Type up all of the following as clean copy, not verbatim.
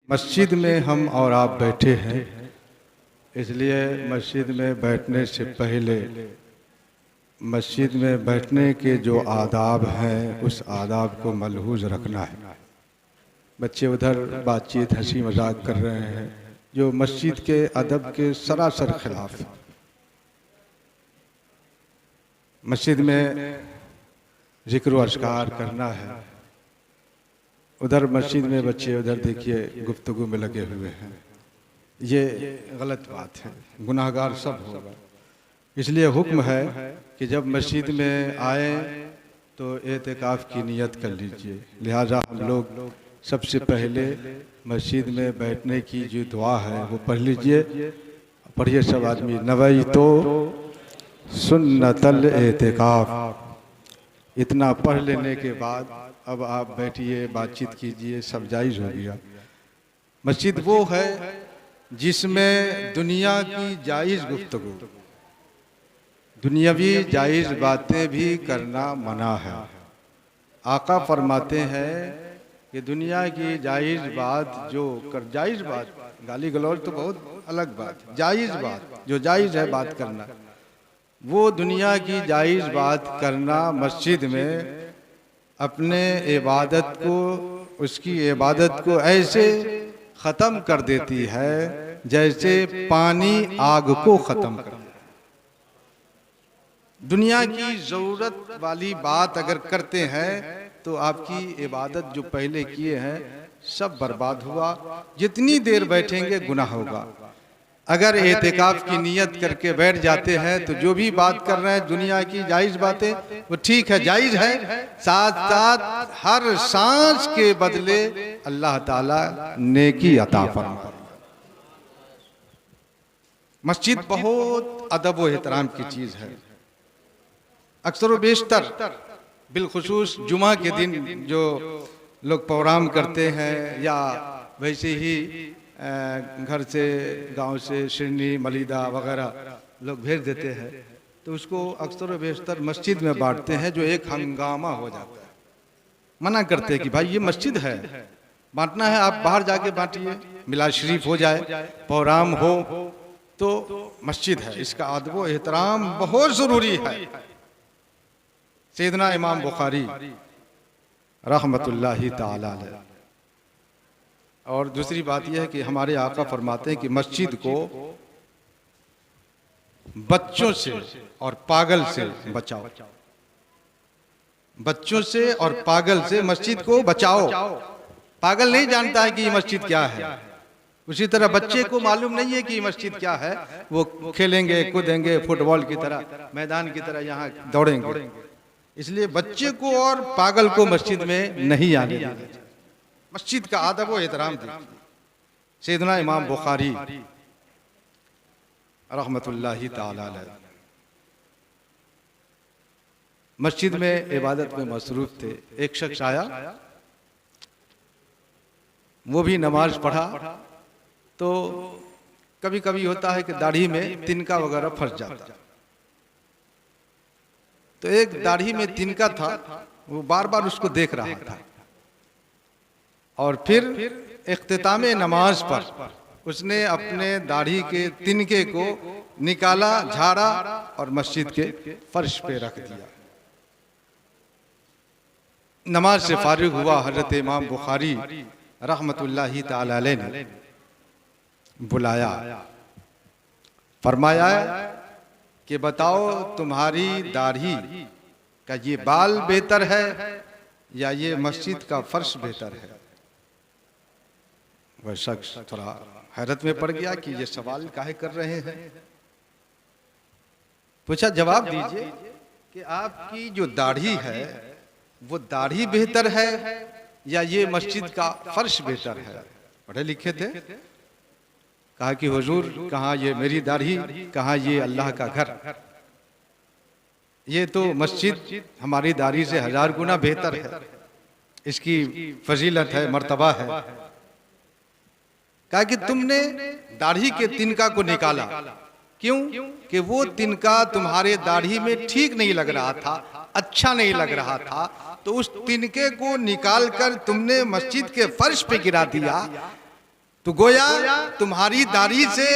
मस्जिद में हम और आप बैठे हैं, इसलिए मस्जिद में बैठने से पहले मस्जिद में बैठने के जो आदाब हैं उस आदाब को मलहूज़ रखना है। बच्चे उधर बातचीत हंसी मजाक कर रहे हैं जो मस्जिद के अदब के सरासर खिलाफ है। मस्जिद में जिक्र व अस्कार करना है, उधर मस्जिद में बच्चे उधर देखिए गुफ्तगू में लगे हुए हैं, ये गलत बात है, गुनाहगार सब होगा। इसलिए हुक्म है कि जब मस्जिद में आए तो एतिकाफ़ की नियत कर लीजिए। लिहाजा हम लोग सबसे पहले मस्जिद में बैठने की जो दुआ है वो पढ़ लीजिए। पढ़िए सब आदमी, नवई तो सुन्नतल एतिकाफ़। इतना पढ़ लेने के बाद अब आप बैठिए, बातचीत कीजिए, सब जायज़ हो गया। मस्जिद वो है जिसमें दुनिया की जायज़ गुफ्तगू, दुनियावी जायज़ बातें भी करना मना है। आका फरमाते हैं कि दुनिया की जायज़ बात जो कर, जायज़ बात, गाली गलौज तो बहुत अलग बात, जायज़ बात जो जायज़ है बात करना, वो दुनिया की जायज़ बात करना मस्जिद में अपने इबादत को, उसकी इबादत को ऐसे ख़त्म कर देती है जैसे पानी आग को ख़त्म कर देता है। दुनिया की ज़रूरत वाली बात अगर करते हैं तो आपकी इबादत जो पहले किए हैं सब बर्बाद हुआ। जितनी देर बैठेंगे गुनाह होगा। अगर एतिकाफ़ की नियत करके बैठ जाते हैं तो जो भी बात कर रहे हैं दुनिया की जायज़ बातें वो ठीक है, जायज़ है, साथ साथ हर सांस के बदले अल्लाह ताला नेकी अता फरमाए। मस्जिद बहुत अदब व एहतराम की चीज़ है। अक्सर व बेशतर बिलखुसूस जुमा के दिन जो लोग प्रोग्राम करते हैं या वैसे ही घर से, गांव से शिरनी मलीदा वगैरह लोग भेज देते हैं तो उसको अक्सर व बेशतर मस्जिद में बांटते हैं, जो एक हंगामा हो जाता है। मना करते हैं कि भाई ये मस्जिद है, बांटना है आप बाहर जाके बांटिए, मिलाद शरीफ हो जाए, प्रोग्राम हो, तो मस्जिद है, इसका अदब व एहतराम बहुत ज़रूरी है। सैयदना इमाम बुखारी रहमतुल्लाहि ताला अलैह। और दूसरी बात यह है कि हमारे आका फरमाते हैं कि मस्जिद को बच्चों से और पागल से बचाओ, बच्चों से और पागल से मस्जिद को बचाओ। पागल नहीं जानता है कि ये मस्जिद क्या है, उसी तरह बच्चे को मालूम नहीं है कि ये मस्जिद क्या है, वो खेलेंगे कूदेंगे फुटबॉल की तरह, मैदान की तरह यहाँ दौड़ेंगे। इसलिए बच्चे को और पागल को मस्जिद में नहीं आने देना। मस्जिद का अदब व एहतराम देखिए। सैयदना इमाम बुखारी रहमतुल्लाहि ताला अलैह मस्जिद में इबादत में मसरूफ थे। एक शख्स आया, वो भी नमाज पढ़ा, तो कभी कभी होता है कि दाढ़ी में तिनका वगैरह फंस जाता। तो एक दाढ़ी में तिनका था, वो बार बार उसको देख रहा था और फिर इख्तितामे नमाज पर उसने अपने दाढ़ी के तिनके को निकाला, झाड़ा और मस्जिद के फर्श पे रख दिया। नमाज से फारिग हुआ हजरत इमाम बुखारी रहमतुल्लाहि ताला अलैह ने बुलाया, फरमाया कि बताओ तुम्हारी दाढ़ी का ये बाल बेहतर है या ये मस्जिद का फर्श बेहतर है। वह शख्स थोड़ा हैरत में पड़ गया कि ये सवाल काहे कर रहे हैं। पूछा, जवाब दीजिए कि आपकी जो दाढ़ी है वो दाढ़ी बेहतर है या ये मस्जिद का फर्श बेहतर है। पढ़े लिखे थे। कहा कि हुजूर, कहाँ ये मेरी दाढ़ी, कहाँ ये अल्लाह का घर, ये तो मस्जिद हमारी दाढ़ी से 1000 गुना बेहतर है, इसकी फजीलत है, मर्तबा है। कहा कि तुमने दाढ़ी के तिनका को निकाला, क्यों? कि वो तिनका तुम्हारे दाढ़ी में ठीक नहीं लग रहा था, अच्छा नहीं लग रहा था, तो उस तिनके को निकालकर तुमने मस्जिद के फर्श पे गिरा दिया। तो गोया तुम्हारी दाढ़ी से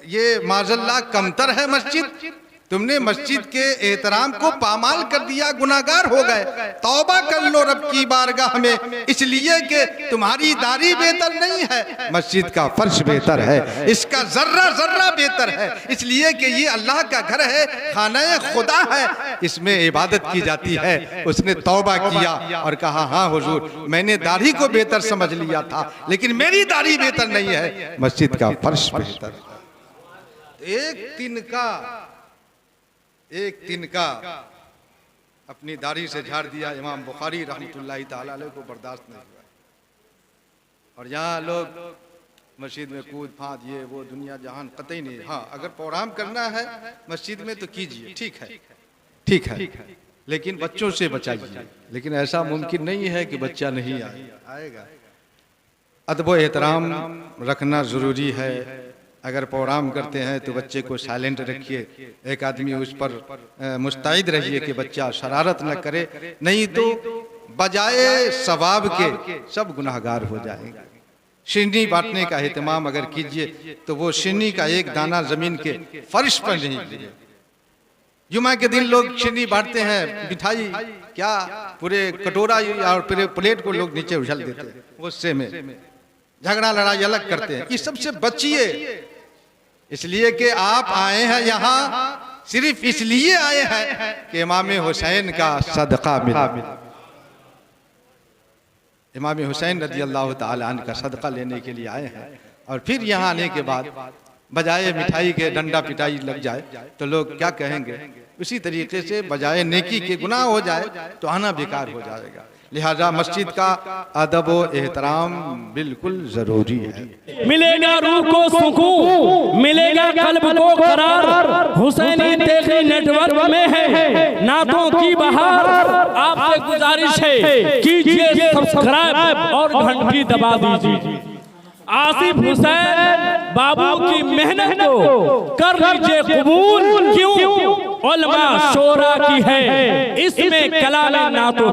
ये माजल्ला कमतर है मस्जिद, तुमने मस्जिद के एहतराम को पामाल कर दिया, गुनाहगार हो गए। तौबा कर लो रब की बारगाह में, इसलिए कि तुम्हारी दाढ़ी बेहतर नहीं है, मस्जिद का फर्श बेहतर है, इसका जर्रा जर्रा बेहतर है, इसलिए कि ये अल्लाह का घर है, खाना खुदा है, इसमें इबादत की जाती है। उसने तौबा किया और कहा हाँ हुजूर, मैंने दाढ़ी को बेहतर समझ लिया था, लेकिन मेरी दाढ़ी बेहतर नहीं है, मस्जिद का फर्श बेहतर। एक तिनका अपनी दाढ़ी से झाड़ दिया, इमाम बुखारी रहमतुल्लाहि ताला अलैह को बर्दाश्त नहीं हुआ। और यहाँ लोग मस्जिद में कूद फांद ये वो दुनिया जहान कतई नहीं। हाँ, अगर प्रोग्राम करना है मस्जिद में तो कीजिए, ठीक है, लेकिन बच्चों से बचाइए। लेकिन ऐसा मुमकिन नहीं है कि बच्चा नहीं आएगा। अदब एहतराम रखना ज़रूरी है। अगर प्रोग्राम करते हैं तो बच्चे को साइलेंट रखिए, एक आदमी उस पर मुस्तैद रहिए कि बच्चा शरारत न करे, नहीं तो बजाय सवाब के सब गुनाहगार हो जाएंगे। शिन्नी बांटने का एहतमाम अगर कीजिए तो वो शिन्नी का एक दाना जमीन के फर्श पर नहीं गिरे। जुमा के दिन लोग शिन्नी बांटते हैं, मिठाई क्या पूरे कटोरा और पूरे प्लेट को लोग नीचे उछल देते हैं, गुस्से में झगड़ा लड़ाई अलग करते हैं। इस सबसे बचिए, इसलिए कि आप आए हैं यहाँ सिर्फ इसलिए आए हैं कि इमाम हुसैन का सदका मिला। इमाम हुसैन रज़ी अल्लाह ताला अन्हु का सदका लेने के लिए आए हैं। और फिर यहाँ आने के बाद बजाय मिठाई के डंडा पिटाई लग जाए तो लोग क्या कहेंगे, उसी तरीके से बजाय नेकी के गुनाह हो जाए तो आना बेकार हो जाएगा। लिहाजा मस्जिद का अदब व एहतराम बिल्कुल जरूरी है। मिलेगा रूह को सुकून, मिलेगा कल्ब को करार, हुसैनी तेगी नेटवर्क में है नातों की बहार। आपसे गुजारिश है कीजिए सब्सक्राइब और घंटी दबा दीजिए। आसिफ हुसैन बाबू की मेहनत को कर लीजिए कबूल, क्यों उलमा शोरा की है इसमें कलाम नातो